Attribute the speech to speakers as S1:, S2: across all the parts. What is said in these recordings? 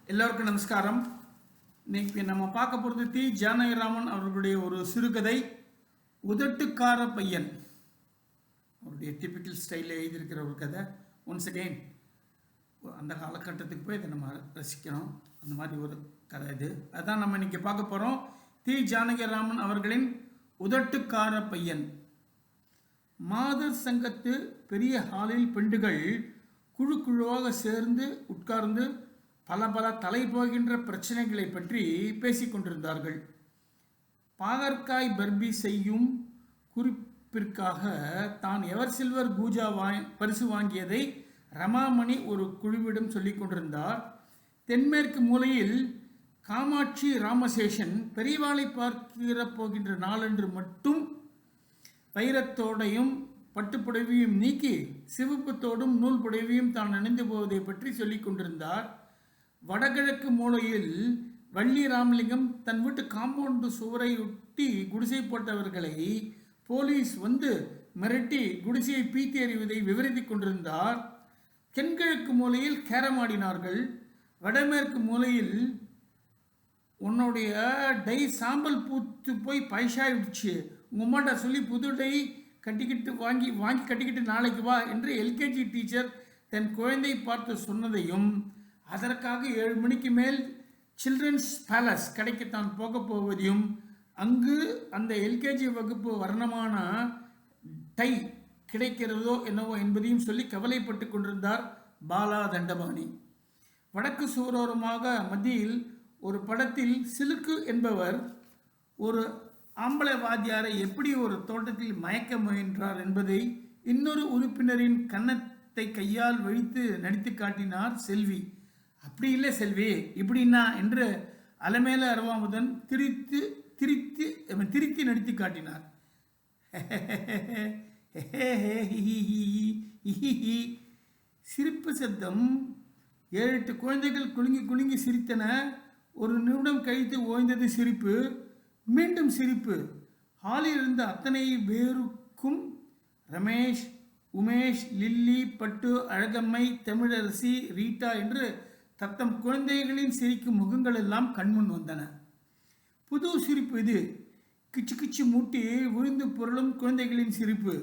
S1: எல்லோருக்கும் நமஸ்காரம். இன்னைக்கு நம்ம பார்க்க போகிறது தி ஜானகிராமன் அவர்களுடைய ஒரு சிறுகதை உதட்டுக்கார பையன். அவருடைய டிபிக்கல் ஸ்டைலில் எழுதியிருக்கிற ஒரு கதை. ஒன்ஸ் அகெயின் அந்த காலகட்டத்துக்கு போய் இதை நம்ம ரசிக்கணும். அந்த மாதிரி ஒரு கதை இது. அதுதான் நம்ம இன்னைக்கு பார்க்க போகிறோம். தி ஜானகிராமன் அவர்களின் உதட்டுக்கார பையன். மாதர் சங்கத்து பெரிய ஹாலில் பெண்டுகள் குழு குழுவாக சேர்ந்து உட்கார்ந்து பல தலை போகின்ற பிரச்சனைகளை பற்றி பேசிக்கொண்டிருந்தார்கள். பாகற்காய் பர்பி செய்யும் குறிப்பிற்காக தான் எவர் சில்வர் கூஜா பரிசு வாங்கியதை ரமாமணி ஒரு குழுவிடம் சொல்லிக் கொண்டிருந்தார். தென்மேற்கு மூலையில் காமாட்சி ராமசேஷன் பெரியவாளை பார்க்கிற போகின்ற நாளன்று மட்டும் வைரத்தோடையும் பட்டுப்புடவையும் நீக்கி சிவப்புத்தோடும் நூல் புடவையும் தான் அணிந்து போவதை பற்றி சொல்லிக் கொண்டிருந்தார். வடகிழக்கு மூலையில் வள்ளி ராமலிங்கம் தன் வீட்டு காம்பவுண்டு சுவரை ஒட்டி குடிசை போட்டவர்களை போலீஸ் வந்து மிரட்டி குடிசையை பீத்தி எறிவதை விவரித்துக் கொண்டிருந்தார். தென்கிழக்கு மூலையில் கேரமாடினார்கள். வடமேற்கு மூலையில் உன்னுடைய டை சாம்பல் பூத்து போய் பைசாயிடுச்சு, உங்கள் அம்மாட்ட சொல்லி புது டை கட்டிக்கிட்டு வாங்கி கட்டிக்கிட்டு நாளைக்கு வா என்று எல்கேஜி டீச்சர் தன் குழந்தை பார்த்து சொன்னதையும், அதற்காக 7 மணிக்கு மேல் சில்ட்ரன்ஸ் பேலஸ் கடைக்கு தான் போக போவதையும், அங்கு அந்த எல்கேஜி வகுப்பு வர்ணமான டை கிடைக்கிறதோ என்னவோ என்பதையும் சொல்லி கவலைப்பட்டு கொண்டிருந்தார் பாலா தண்டபாணி. வடக்கு சுவரோரமாக மத்தியில் ஒரு படத்தில் சிலுக்கு என்பவர் ஒரு ஆம்பளை வாத்தியாரை எப்படி ஒரு தோட்டத்தில் மயக்க முயன்றார் என்பதை இன்னொரு உறுப்பினரின் கன்னத்தை கையால் வழித்து நடித்து காட்டினார் செல்வி. அப்படி இல்லை செல்வி, இப்படின்னா என்று அலமேல அரவாமுதன் திருத்தி நடித்து காட்டினார். சிரிப்பு சத்தம். 7-8 குழந்தைகள் குலுங்கி சிரித்தன. ஒரு நிமிடம் கழித்து ஓய்ந்தது சிரிப்பு. மீண்டும் சிரிப்பு. ஹாலில் இருந்த அத்தனை பேருக்கும் ரமேஷ், உமேஷ், லில்லி, பட்டு, அழகம்மை, தமிழரசி, ரீட்டா என்று தத்தம் குழந்தைகளின் சிரிக்கும் முகங்கள் எல்லாம் கண்முன் வந்தன. புது சிரிப்பு இது. கிச்சு மூட்டி விழுந்து பொருளும் குழந்தைகளின் சிரிப்பு.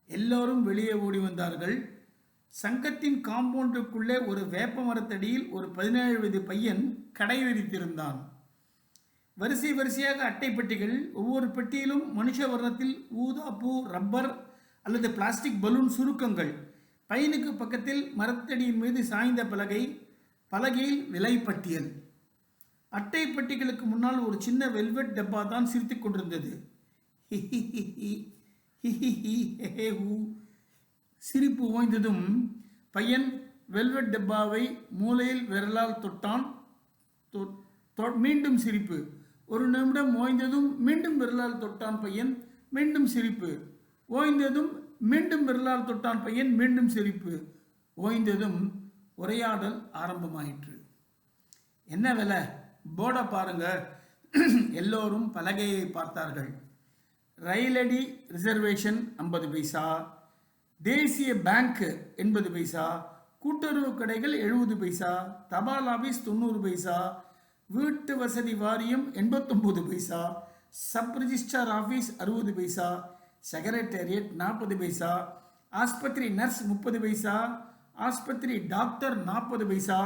S1: எல்லோரும் வெளியே ஓடி வந்தார்கள். சங்கத்தின் காம்பவுண்டுக்குள்ளே ஒரு வேப்ப மரத்தடியில் ஒரு 17 வயது பையன் கடை விரித்திருந்தான். வரிசையாக அட்டை பெட்டிகள். ஒவ்வொரு பெட்டியிலும் மனுஷ வர்ணத்தில் ஊதா பூ, ரப்பர் அல்லது பிளாஸ்டிக் பலூன் சுருக்கங்கள். பையனுக்கு பக்கத்தில் மரத்தடியின் மீது சாய்ந்த பலகையில் விலைப்பட்டியல். அட்டை பெட்டிகளுக்கு முன்னால் ஒரு சின்ன வெல்வெட் டப்பா தான் சிரித்துக் கொண்டிருந்தது. சிரிப்பு ஓய்ந்ததும் பையன் வெல்வெட் டப்பாவை மூலையில் விரலால் தொட்டான். மீண்டும் சிரிப்பு. ஒரு நிமிடம் ஓய்ந்ததும் மீண்டும் விரலால் தொட்டான் பையன். மீண்டும் சிரிப்பு. ஓய்ந்ததும் மீண்டும் விரலால் தொட்டான் பையன். மீண்டும் சிரிப்பு. ஓய்ந்ததும் உரையாடல் ஆரம்பமாயிற்று. என்ன விலை? போர்டை பாருங்க. எல்லோரும் பலகையை பார்த்தார்கள். ரயிலடி ரிசர்வேஷன் 50 பைசா, தேசிய பேங்க் 80 பைசா, கூட்டுறவு கடைகள் 70 பைசா, தபால் ஆபீஸ் 90 பைசா, வீட்டு வசதி வாரியம் 89 பைசா, சப் ரிஜிஸ்ட்ரார் ஆஃபீஸ் 60 பைசா, செக்ரட்டேரியட் 40 பைசா, ஆஸ்பத்திரி நர்ஸ் 30 பைசா, ஆஸ்பத்திரி டாக்டர் 40 பைசா,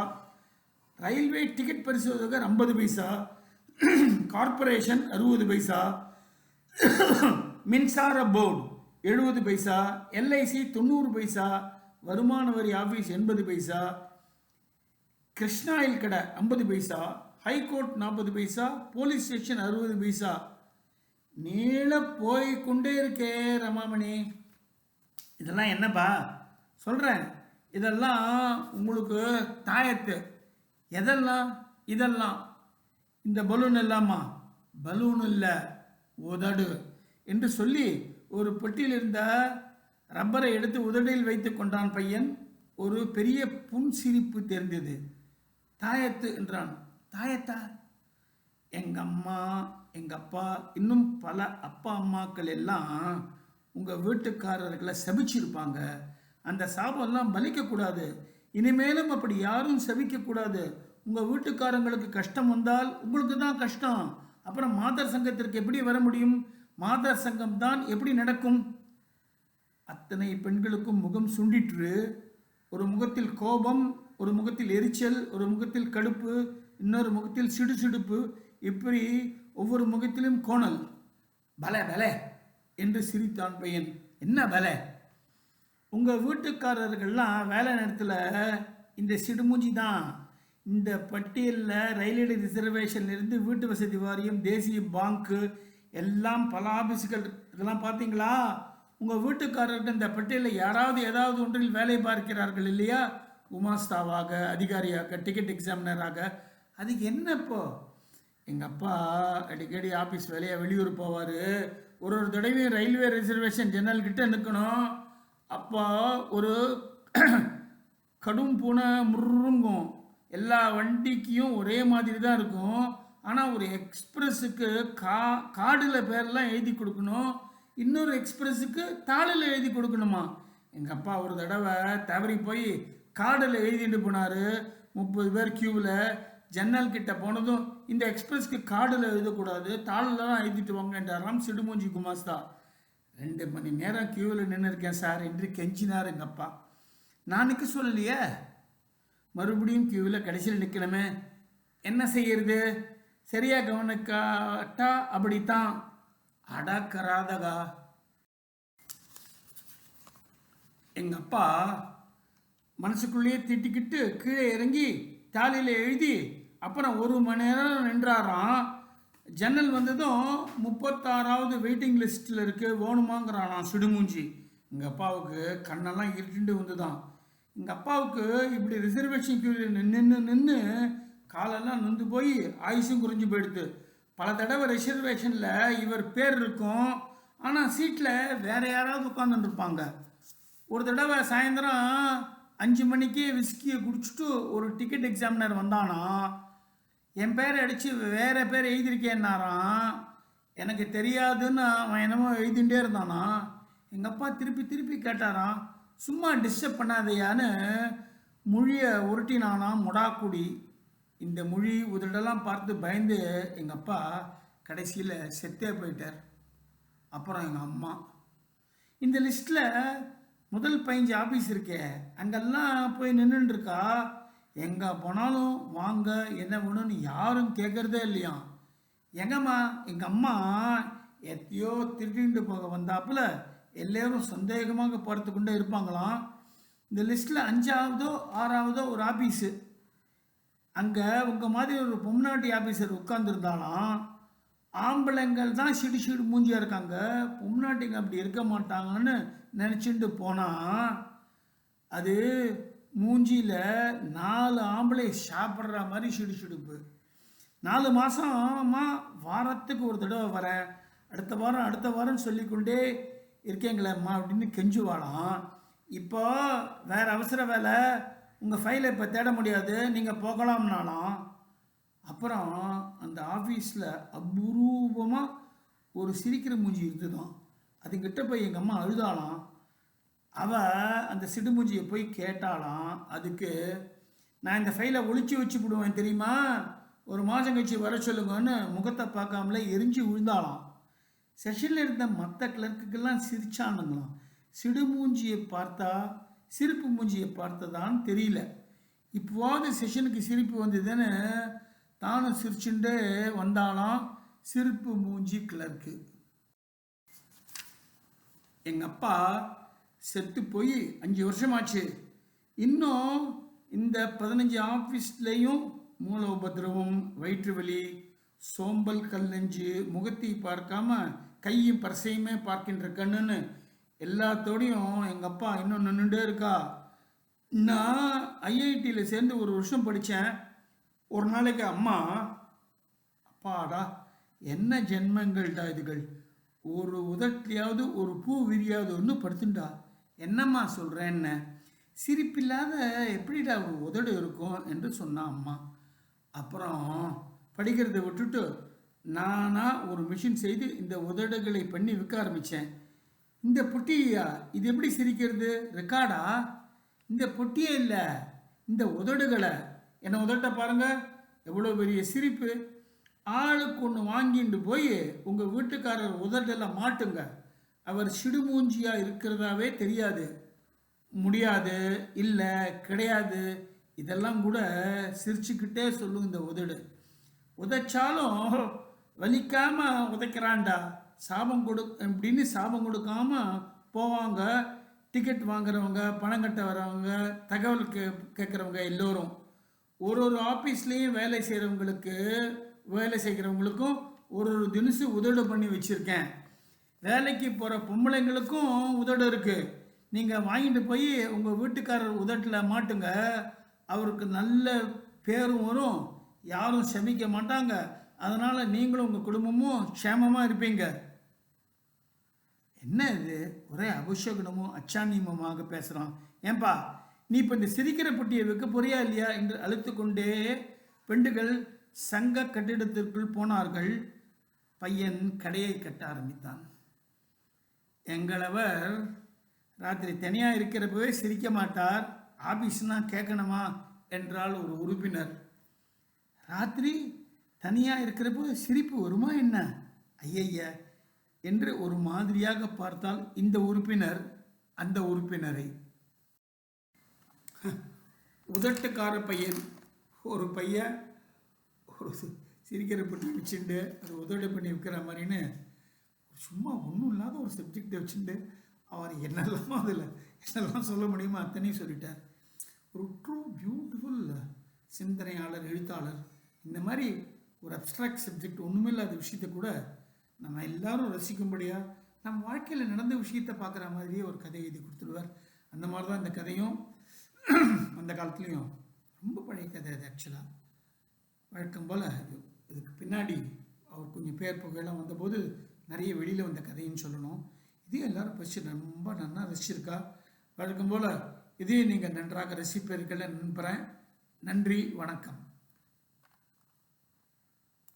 S1: ரயில்வே டிக்கெட் பரிசோதகர் 50 பைசா, கார்பரேஷன் 60 பைசா, மின்சார போர்டு 70 பைசா, எல்ஐசி 90 பைசா, வருமான வரி ஆஃபீஸ் 80 பைசா, கிருஷ்ணாயில் கடை 50 பைசா, ஹைகோர்ட் 40 பைசா, போலீஸ் ஸ்டேஷன் 60 பைசா. நீள போய்கொண்டே இருக்கே ரமாமணி. இதெல்லாம் என்னப்பா சொல்கிறேன்? இதெல்லாம் உங்களுக்கு தாயத்து. இதெல்லாம் இந்த பலூன் இல்லாமா? பலூன் இல்லை, உதடு என்று சொல்லி ஒரு பெட்டியில் இருந்த ரப்பரை எடுத்து உதடில் வைத்து கொண்டான் பையன். ஒரு பெரிய புன்சிரிப்பு தெரிந்தது. தாயத்து என்றான். தாயத்தா? எங்கள் அம்மா, எங்கள் அப்பா, இன்னும் பல அப்பா அம்மாக்கள் எல்லாம் உங்கள் வீட்டுக்காரர்களை சபிச்சிருப்பாங்க. அந்த சாபம்லாம் பலிக்கக்கூடாது. இனிமேலும் அப்படி யாரும் சபிக்கக்கூடாது. உங்கள் வீட்டுக்காரங்களுக்கு கஷ்டம் வந்தால் உங்களுக்கு தான் கஷ்டம். அப்புறம் மாதர் சங்கத்திற்கு எப்படி வர முடியும்? மாதர் சங்கம் தான் எப்படி நடக்கும்? அத்தனை பெண்களுக்கும் முகம் சுண்டிற்று. ஒரு முகத்தில் கோபம், ஒரு முகத்தில் எரிச்சல், ஒரு முகத்தில் கடுப்பு, இன்னொரு முகத்தில் சிடுசிடுப்பு, இப்படி ஒவ்வொரு முகத்திலும் கோணல். பல பல என்று சிரித்தான் பையன். என்ன பல? உங்கள் வீட்டுக்காரர்கள்லாம் வேலை நேரத்தில் இந்த சிடுமூஞ்சி தான். இந்த பட்டியலில் ரயில்வே ரிசர்வேஷன்லேருந்து வீட்டு வசதி வாரியம், தேசிய பேங்க்கு எல்லாம் பல ஆஃபீஸுகள் இதெல்லாம் பார்த்தீங்களா? உங்கள் வீட்டுக்காரர்கள் இந்த பட்டியலில் யாராவது ஏதாவது ஒன்றில் வேலை பார்க்கிறார்கள் இல்லையா? குமாஸ்தாவாக, அதிகாரியாக, டிக்கெட் எக்ஸாமினராக. அதுக்கு என்ன இப்போ? எங்கள் அப்பா அடிக்கடி ஆஃபீஸ் வேலையாக வெளியூர் போவார். ஒரு தடவையும் ரயில்வே ரிசர்வேஷன் ஜன்னல் கிட்ட நிற்கணும். அப்போ ஒரு கடும் பூனை முருங்கும். எல்லா வண்டிக்கும் ஒரே மாதிரி தான் இருக்கும். ஆனால் ஒரு எக்ஸ்பிரஸுக்கு கார்டில் பேரெல்லாம் எழுதி கொடுக்கணும், இன்னொரு எக்ஸ்பிரஸுக்கு தாளில் எழுதி கொடுக்கணுமா. எங்கள் அப்பா ஒரு தடவை தவறி போய் கார்டில் எழுதிட்டு போனார். 30 பேர் க்யூவில். ஜன்னல் கிட்ட போனதும் இந்த எக்ஸ்பிரஸ்க்கு கார்டில் எழுதக்கூடாது, தாளில் தான் எழுதிட்டு வாங்கன்றாராம் சிடுமூஞ்சி குமாஸ்தா. 2 மணி நேரம் க்யூவில் நின்று இருக்கேன் சார் என்று கெஞ்சினார் எங்கள் அப்பா. நான் நிற்க சொல்லலையே, மறுபடியும் க்யூவில் கடைசியில் நிற்கணுமே, என்ன செய்யறது? சரியாக கவனிக்காட்டா அப்படித்தான். அடக்கராதகா. எங்கள் அப்பா மனசுக்குள்ளேயே திட்டிக்கிட்டு கீழே இறங்கி தாலியில் எழுதி அப்புறம் 1 மணி நேரம் நின்றாராம். ஜன்னல் வந்ததும் 36வது வெயிட்டிங் லிஸ்ட்டில் இருக்குது, வேணுமாங்கிறானாம் சிடுமூஞ்சி. எங்கள் அப்பாவுக்கு கண்ணெல்லாம் இருட்டுண்டு வந்துதான். எங்கள் அப்பாவுக்கு இப்படி ரிசர்வேஷன் க்யூவில் நின்று காலெல்லாம் நொந்து போய் ஆயுசும் குறைஞ்சி போயிடுது. பல தடவை ரிசர்வேஷனில் இவர் பேர் இருக்கும், ஆனால் சீட்டில் வேறு யாராவது உட்காந்துருப்பாங்க. ஒரு தடவை சாயந்தரம் 5 மணிக்கு விஸ்கியை குடிச்சிட்டு ஒரு டிக்கெட் எக்ஸாமினர் வந்தானா. என் பேரை அடித்து வேறு பேர் எழுதியிருக்கேன்னாரான். எனக்கு தெரியாதுன்னு அவன் என்னமோ எழுதிகிட்டே இருந்தானா. எங்கள் அப்பா திருப்பி திருப்பி கேட்டாரான், சும்மா டிஸ்டர்ப் பண்ணாதையான்னு மொழியை உருட்டினானாம் முடாக்குடி. இந்த மொழி உதடெல்லாம் பார்த்து பயந்து எங்கள் அப்பா கடைசியில் செத்தே போயிட்டார். அப்புறம் எங்கள் அம்மா. இந்த லிஸ்ட்டில் முதல் 15 ஆஃபீஸ் இருக்கே, அங்கெல்லாம் போய் நின்றுருக்கா. எங்கே போனாலும் வாங்க என்ன வேணும்னு யாரும் கேட்குறதே இல்லையா. எங்கம்மா எங்கள் அம்மா எத்தையோ திருடிட்டு போக வந்தாப்புல எல்லோரும் சந்தேகமாக பார்த்து கொண்டே இருப்பாங்களாம். இந்த லிஸ்ட்டில் 5ஆவதோ 6ஆவதோ ஒரு ஆஃபீஸு, அங்கே உங்கள் மாதிரி ஒரு பொம்நாட்டி ஆஃபீஸர் உட்காந்துருந்தாலாம். ஆம்பளைங்கள் தான் சிடு மூஞ்சியாக இருக்காங்க, பொம்நாட்டிங்க அப்படி இருக்க மாட்டாங்கன்னு நினச்சிட்டு போனால் அது மூஞ்சியில் 4 ஆம்பளை சாப்பிட்ற மாதிரி சிடுப்பு. 4 மாதமா வாரத்துக்கு ஒரு தடவை வரேன், அடுத்த வாரம் சொல்லிக்கொண்டே இருக்கேங்களேம்மா அப்படின்னு கெஞ்சுவாளாம். இப்போ வேறு அவசர வேலை, உங்கள் ஃபைலை இப்போ தேட முடியாது, நீங்கள் போகலாம்னாலாம். அப்புறம் அந்த ஆஃபீஸில் அபூர்வமாக ஒரு சிரிக்கிற மூஞ்சி இருந்துதான். அதுங்கிட்ட போய் எங்கள் அம்மா அழுதாலாம். அவள் அந்த சிடுமூஞ்சியை போய் கேட்டாலாம். அதுக்கு நான் இந்த ஃபைலை ஒழிச்சு வச்சு விடுவேன் தெரியுமா, ஒரு மாதம் கழிச்சு வர சொல்லுங்கன்னு முகத்தை பார்க்காமலே எரிஞ்சு விழுந்தாலாம். செஷனில் இருந்த மற்ற கிளர்க்குக்கெல்லாம் சிரிச்சானுங்களாம். சிடுமூஞ்சியை பார்த்தா சிரிப்பு மூஞ்சியை பார்த்ததான்னு தெரியல. இப்போவாது செஷனுக்கு சிரிப்பு வந்ததுன்னு தானும் சிரிச்சுட்டே வந்தாலாம் சிரிப்பு மூஞ்சி கிளர்க்கு. எங்கள் அப்பா செத்து போய் 5 வருஷமாச்சு. இன்னும் இந்த 15 ஆஃபீஸ்லேயும் மூல உபதிரவம், வயிற்று வலி, சோம்பல், கல் நெஞ்சு, முகத்தை பார்க்காம கையும் பர்சையுமே பார்க்கின்ற கண்ணுன்னு எல்லாத்தோடையும் எங்கள் அப்பா இன்னும் நின்றுட்டே இருக்கா. நான் ஐஐடியில் சேர்ந்து 1 வருஷம் படித்தேன். ஒரு நாளைக்கு அம்மா, அப்பாடா என்ன ஜென்மங்கள்டா இதுகள், ஒரு உதட்டியாவது ஒரு பூ விரியாவது ஒன்று படுத்துண்டா, என்னம்மா சொல்கிறேன்னு. சிரிப்பில்லாத எப்படிடா ஒரு உதடு இருக்கும் என்று சொன்னான் அம்மா. அப்புறம் படிக்கிறதை விட்டுட்டு நானாக ஒரு மிஷின் செய்து இந்த உதடுகளை பண்ணி விற்க ஆரம்பித்தேன். இந்த பொட்டியா, இது எப்படி சிரிக்கிறது, ரெக்கார்டா? இந்த பொட்டியே இல்லை, இந்த உதடுகளை என்னை உதட்ட பாருங்க, எவ்வளோ பெரிய சிரிப்பு. ஆளுக்கு ஒன்று வாங்கிட்டு போய் உங்கள் வீட்டுக்காரர் உதட்டில் மாட்டுங்க. அவர் சிடுமூஞ்சியாக இருக்கிறதாவே தெரியாது. முடியாது, இல்லை, கிடையாது, இதெல்லாம் கூட சிரிச்சுக்கிட்டே சொல்லும் இந்த உதடு. உதைச்சாலும் வலிக்காமல் உதைக்கிறான்டா, சாபம் அப்படின்னு சாபம் கொடுக்காம போவாங்க. டிக்கெட் வாங்குறவங்க, பணம் கட்ட வரவங்க, தகவல் கேட்குறவங்க எல்லோரும். ஒரு ஆஃபீஸ்லேயும் வேலை செய்கிறவங்களுக்கும் ஒரு தினசு உதடு பண்ணி வச்சுருக்கேன். வேலைக்கு போகிற பொம்பளைங்களுக்கும் உதடு இருக்குது. நீங்கள் வாங்கிட்டு போய் உங்கள் வீட்டுக்காரர் உதட்டில் மாட்டுங்க. அவருக்கு நல்ல பேரும் வரும், யாரும் சபிக்க மாட்டாங்க. அதனால் நீங்களும் உங்கள் குடும்பமும் க்ஷேமமாக இருப்பீங்க. என்ன இது, ஒரே அபசகுனமும் அச்சாணியமாக பேசுகிறான். ஏன்பா, நீ இப்போ இந்த சிரிக்கிற பொட்டியை வைக்க போறியா இல்லையா என்று அழைத்து கொண்டே பெண்டுகள் சங்க கட்டிடத்திற்குள் போனார்கள். பையன் கடையை கட்ட ஆரம்பித்தான். எங்களவர் ராத்திரி தனியாக இருக்கிறப்பவே சிரிக்க மாட்டார், ஆபீஸ்னா கேட்கணுமா என்றால் ஒரு உறுப்பினர். ராத்திரி தனியாக இருக்கிறப்போ சிரிப்பு வருமா என்ன ஐயய்ய என்று ஒரு மாதிரியாக பார்த்தால் இந்த உறுப்பினர் அந்த உறுப்பினரை. உதட்டுக்கார பையன் ஒரு பையன் ஒரு சிரிக்கிற பண்ணி வச்சுட்டு அது உதவி பண்ணி வைக்கிற மாதிரின்னு சும்மா ஒன்றும் இல்லாத ஒரு சப்ஜெக்டை வச்சுட்டு அவர் என்னெல்லாம் சொல்ல முடியுமோ அத்தனையும் சொல்லிட்டார். ஒரு ட்ரூ பியூட்டிஃபுல் சிந்தனையாளர், எழுத்தாளர். இந்த மாதிரி ஒரு அப்ட்ராக்ட் சப்ஜெக்ட் ஒன்றுமே இல்லாத விஷயத்தை கூட நம்ம எல்லாரும் ரசிக்கும்படியாக நம்ம வாழ்க்கையில் நடந்த விஷயத்தை பார்க்குற மாதிரியே ஒரு கதை எழுதி கொடுத்துடுவார். அந்த மாதிரி தான் இந்த கதையும் அந்த காலத்துலேயும் ரொம்ப பழைய கதை அது. ஆக்சுவலாக வழக்கம் போல் இதுக்கு பின்னாடி அவர் கொஞ்சம் பேர் புகையெல்லாம் வந்தபோது நிறைய வெளியில் வந்த கதைன்னு சொல்லணும். இதையும் எல்லோரும் ரொம்ப நல்லா ரசிச்சிருக்கா. வழக்கம் போல் இதையும் நீங்கள் நன்றாக ரசிப்பீர்கள் நம்புகிறேன். நன்றி, வணக்கம்.